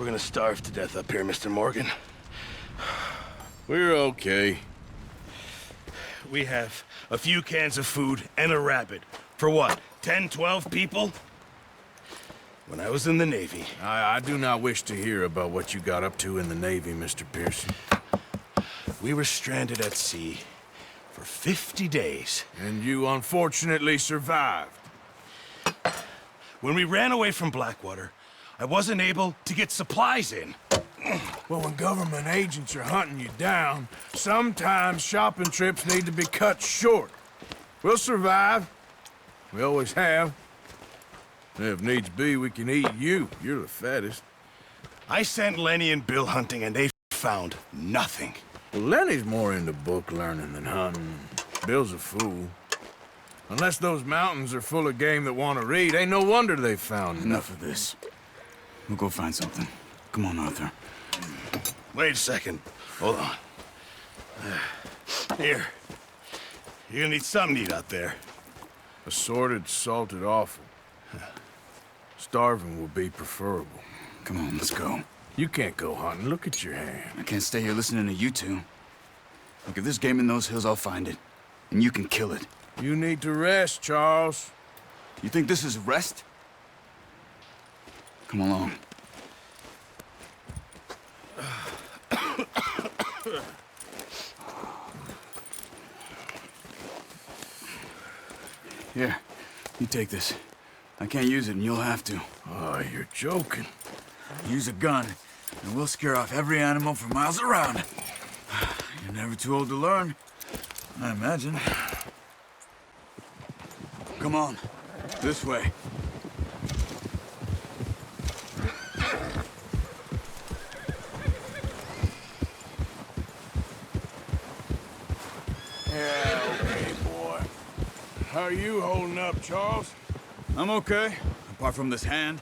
We're gonna starve to death up here, Mr. Morgan. We're okay. We have a few cans of food and a rabbit. For what, 10, 12 people? When I was in the Navy... I do not wish to hear about what you got up to in the Navy, Mr. Pearson. We were stranded at sea for 50 days. And you unfortunately survived. When we ran away from Blackwater, I wasn't able to get supplies in. Well, when government agents are hunting you down, sometimes shopping trips need to be cut short. We'll survive. We always have. And if needs be, we can eat you. You're the fattest. I sent Lenny and Bill hunting, and they found nothing. Well, Lenny's more into book learning than hunting. Bill's a fool. Unless those mountains are full of game that want to read, ain't no wonder they found Enough of this. We'll go find something. Come on, Arthur. Wait a second. Hold on. Here. You're gonna need something to eat out there. Assorted, salted offal. Starving would be preferable. Come on, let's go. You can't go hunting. Look at your hand. I can't stay here listening to you two. Look, if there's game in those hills, I'll find it. And you can kill it. You need to rest, Charles. You think this is rest? Come along. Here, you take this. I can't use it, and you'll have to. Oh, you're joking. Use a gun, and we'll scare off every animal for miles around. You're never too old to learn, I imagine. Come on, this way. Yeah, okay, boy. How are you holding up, Charles? I'm okay, apart from this hand.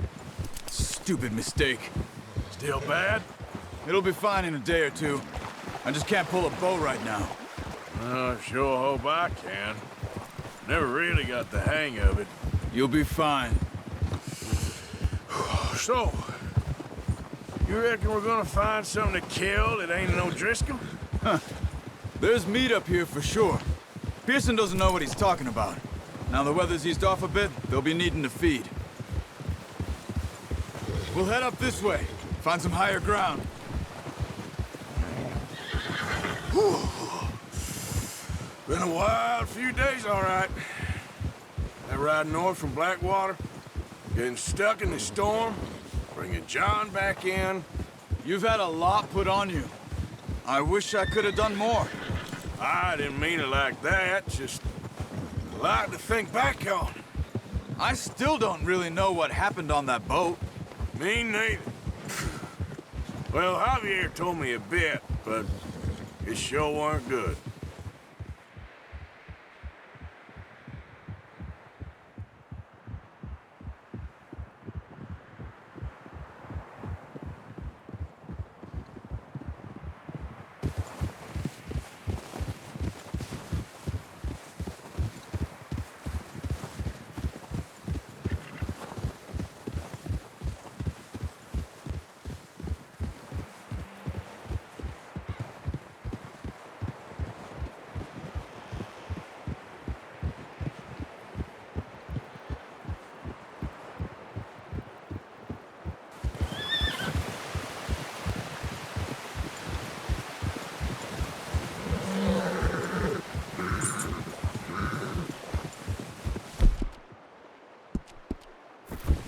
Stupid mistake. Still bad? It'll be fine in a day or two. I just can't pull a bow right now. I sure hope I can. Never really got the hang of it. You'll be fine. So, you reckon we're gonna find something to kill that ain't no Driscoll? There's meat up here for sure. Pearson doesn't know what he's talking about. Now the weather's eased off a bit, they'll be needing to feed. We'll head up this way, find some higher ground. Whew. Been a wild few days, all right. That ride north from Blackwater, getting stuck in the storm, bringing John back in. You've had a lot put on you. I wish I could have done more. I didn't mean it like that, just a lot to think back on. I still don't really know what happened on that boat. Me neither. Well, Javier told me a bit, but it sure weren't good.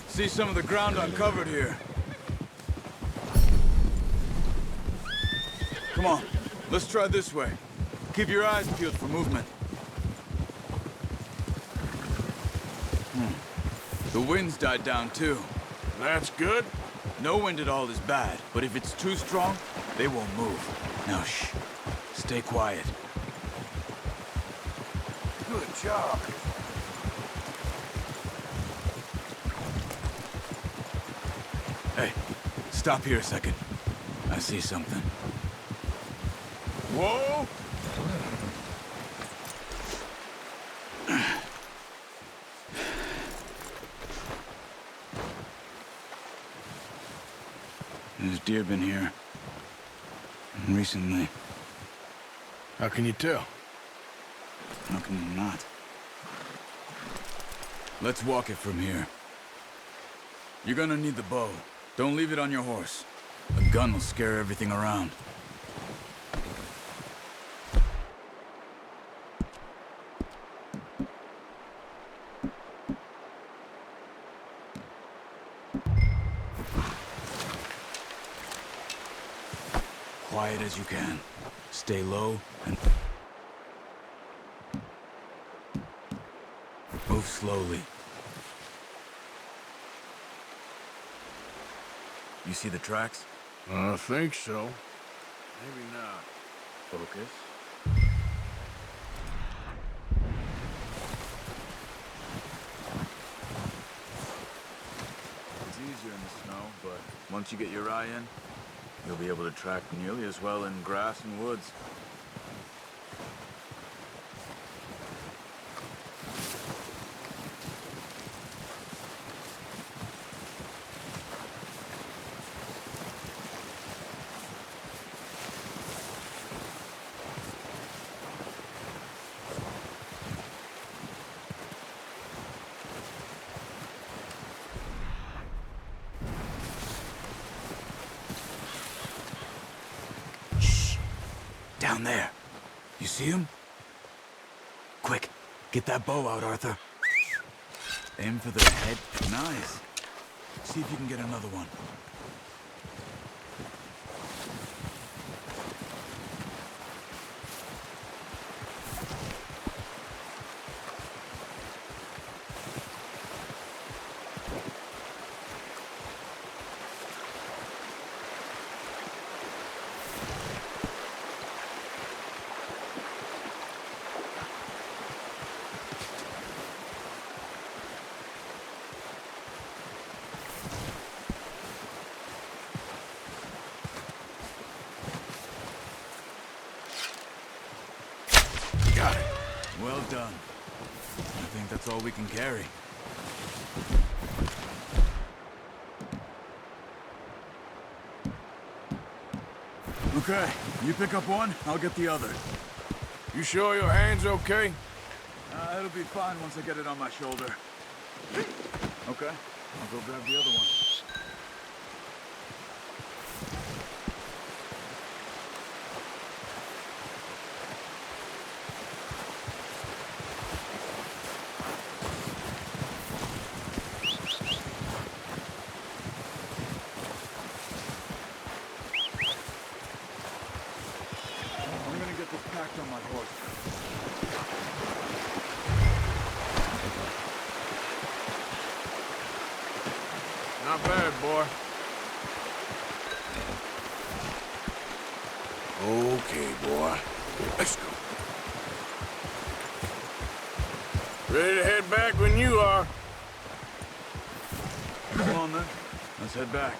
See some of the ground uncovered here. Come on, let's try this way. Keep your eyes peeled for movement. The wind's died down too. That's good. No wind at all is bad, but if it's too strong, they won't move. Now shh, stay quiet. Good job. Hey, stop here a second. I see something. Whoa! deer been here. And recently. How can you tell? How can you not? Let's walk it from here. You're gonna need the bow. Don't leave it on your horse. A gun will scare everything around. Quiet as you can. Stay low and move slowly. You see the tracks? I think so. Maybe not. Focus. It's easier in the snow, but once you get your eye in, you'll be able to track nearly as well in grass and woods. Down there. You see him? Quick, get that bow out, Arthur. Aim for the head. Nice. See if you can get another one. Got it. Well done. I think that's all we can carry. Okay, you pick up one, I'll get the other. You sure your hand's okay? It'll be fine once I get it on my shoulder. Okay, I'll go grab the other one. I'm gonna get this packed on my horse. Not bad, boy. Okay, boy. Let's go. Ready to head back when you are. Come on then, let's head back.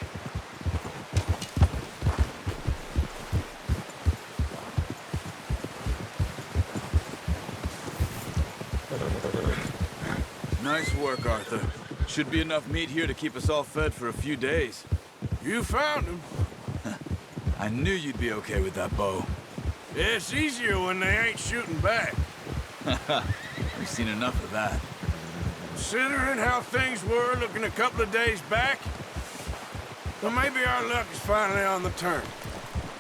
Nice work, Arthur. Should be enough meat here to keep us all fed for a few days. You found him. I knew you'd be okay with that bow. It's easier when they ain't shooting back. We've seen enough of that. Considering how things were looking a couple of days back, well, maybe our luck is finally on the turn.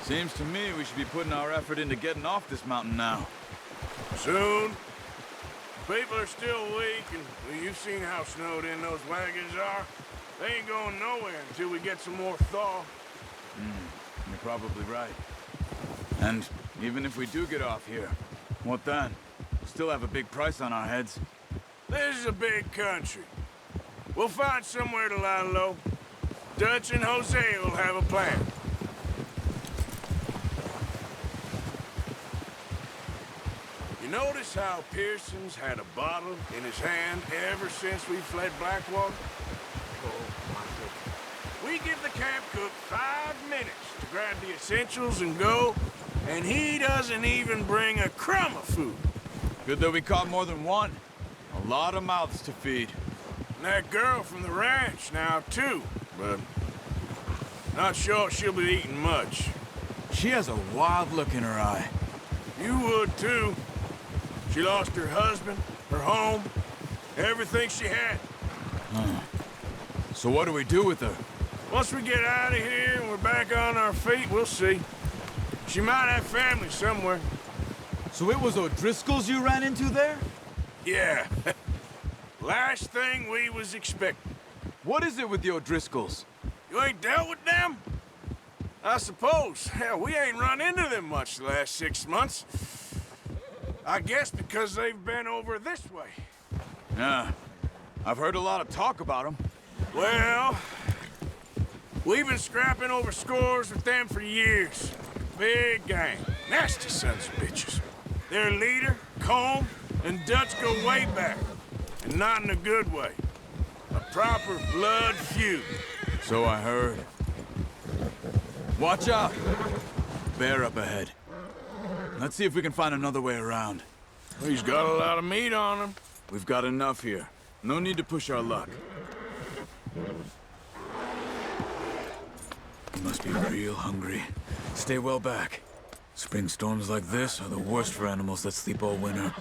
Seems to me we should be putting our effort into getting off this mountain now. Soon. People are still weak, and well, you've seen how snowed in those wagons are. They ain't going nowhere until we get some more thaw. You're probably right. And even if we do get off here, what then? We'll still have a big price on our heads. This is a big country. We'll find somewhere to lie low. Dutch and Jose will have a plan. You notice how Pearson's had a bottle in his hand ever since we fled Blackwater? We give the camp cook 5 minutes to grab the essentials and go, and he doesn't even bring a crumb of food. Good that we caught more than one. A lot of mouths to feed. And that girl from the ranch now, too. But Not sure she'll be eating much. She has a wild look in her eye. You would, too. She lost her husband, her home, everything she had. So what do we do with her? Once we get out of here and we're back on our feet, we'll see. She might have family somewhere. So it was O'Driscoll's you ran into there? Yeah. Last thing we was expecting. What is it with the O'Driscolls? You ain't dealt with them? I suppose. Hell, we ain't run into them much the last 6 months. I guess because they've been over this way. Yeah, I've heard a lot of talk about them. Well, we've been scrapping over scores with them for years. Big gang. Nasty sons of bitches. Their leader, Combe, and Dutch go way back. And not in a good way. A proper blood feud. So I heard. Watch out! Bear up ahead. Let's see if we can find another way around. He's got a lot of meat on him. We've got enough here. No need to push our luck. You must be real hungry. Stay well back. Spring storms like this are the worst for animals that sleep all winter.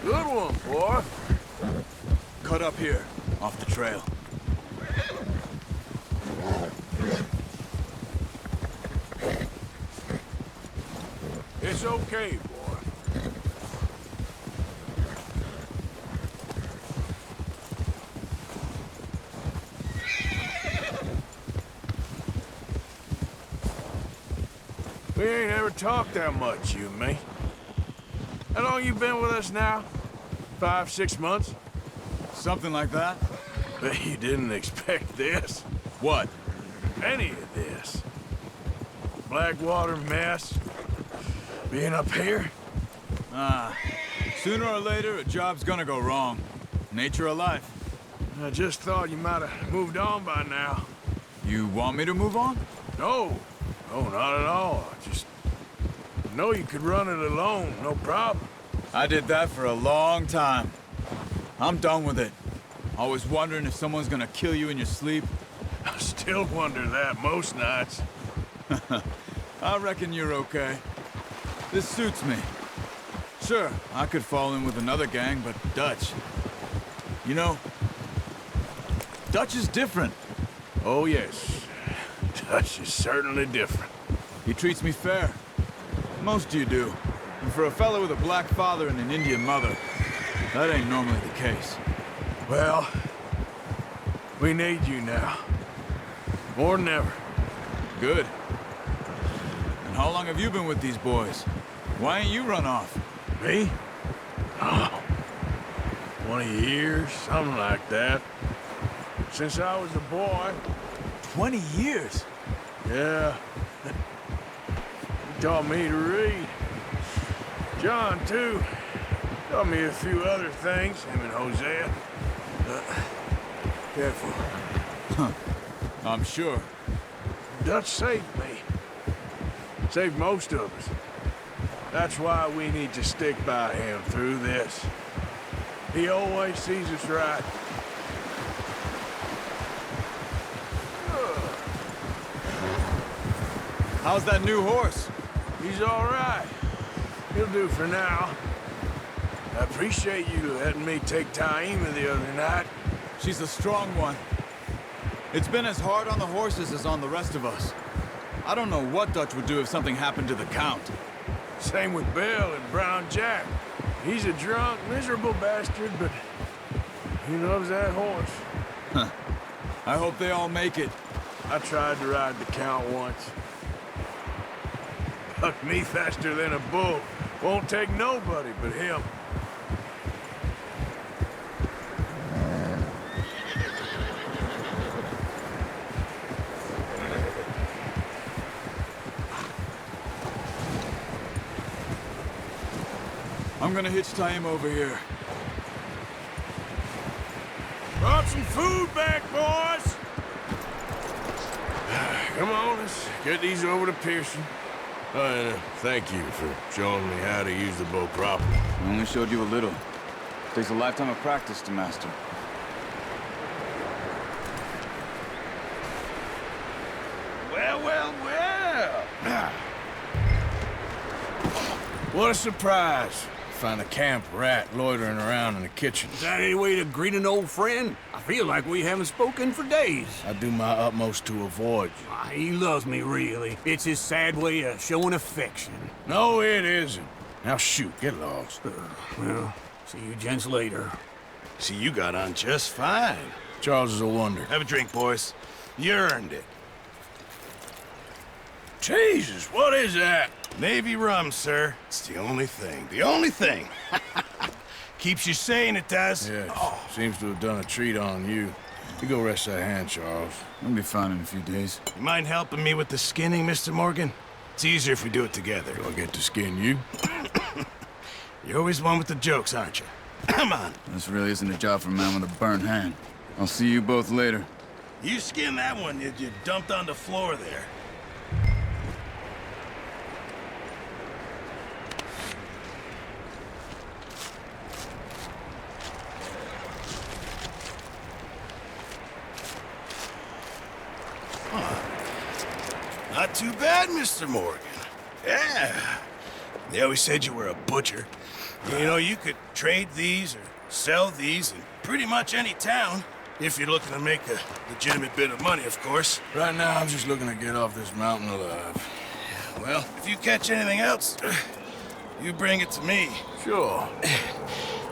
Good one, boy. Cut up here, off the trail. It's okay, boy. We ain't ever talked that much, you and me. How long you been with us now? 5, 6 months? Something like that? Bet you didn't expect this. What? Any of this. Blackwater mess. Being up here. Sooner or later, a job's gonna go wrong. Nature of life. I just thought you might have moved on by now. You want me to move on? No. No, not at all. I just know you could run it alone, no problem. I did that for a long time. I'm done with it. Always wondering if someone's gonna kill you in your sleep. I still wonder that most nights. I reckon you're okay. This suits me. Sure, I could fall in with another gang, but Dutch... You know, Dutch is different. Oh, yes. Dutch is certainly different. He treats me fair. Most of you do. And for a fella with a black father and an Indian mother, that ain't normally the case. Well, we need you now. More than ever. Good. And how long have you been with these boys? Why ain't you run off? Me? Oh, 20 years, something like that. Since I was a boy. 20 years? Yeah. He taught me to read. John, too. Taught me a few other things, him and Hosea. Careful. I'm sure. Dutch saved me. Saved most of us. That's why we need to stick by him through this. He always sees us right. How's that new horse? He's all right. He'll do for now. I appreciate you letting me take Taima the other night. She's a strong one. It's been as hard on the horses as on the rest of us. I don't know what Dutch would do if something happened to the Count. Same with Bill and Brown Jack. He's a drunk, miserable bastard, but he loves that horse. Huh. I hope they all make it. I tried to ride the Count once. Bucked me faster than a bull. Won't take nobody but him. I'm gonna hitch Taima over here. Brought some food back, boys! Come on, let's get these over to Pearson. And thank you for showing me how to use the bow properly. I only showed you a little. Takes a lifetime of practice to master. Well, well, well. What a surprise. Find a camp rat loitering around in the kitchen. Is that any way to greet an old friend? I feel like we haven't spoken for days. I do my utmost to avoid you. He loves me, really. It's his sad way of showing affection. No, it isn't. Now shoot, get lost. Well, see you gents later. See, you got on just fine. Charles is a wonder. Have a drink, boys. You earned it. Jesus, what is that? Navy rum, sir. It's the only thing. The only thing. Keeps you sane, it does. Yes, seems to have done a treat on you. You go rest that hand, Charles. I'll be fine in a few days. You mind helping me with the skinning, Mr. Morgan? It's easier if we do it together. Do I get to skin you? You're always one with the jokes, aren't you? Come on. This really isn't a job for a man with a burnt hand. I'll see you both later. You skin that one you dumped on the floor there. Not too bad, Mr. Morgan. Yeah. They always said you were a butcher. You know, you could trade these or sell these in pretty much any town. If you're looking to make a legitimate bit of money, of course. Right now, I'm just looking to get off this mountain alive. Well, if you catch anything else, you bring it to me. Sure.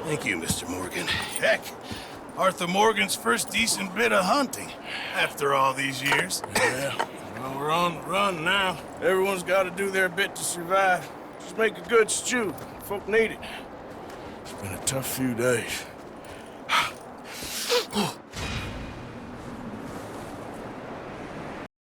Thank you, Mr. Morgan. Heck, Arthur Morgan's first decent bit of hunting after all these years. Yeah. Well, we're on the run now. Everyone's got to do their bit to survive. Just make a good stew. Folk need it. It's been a tough few days.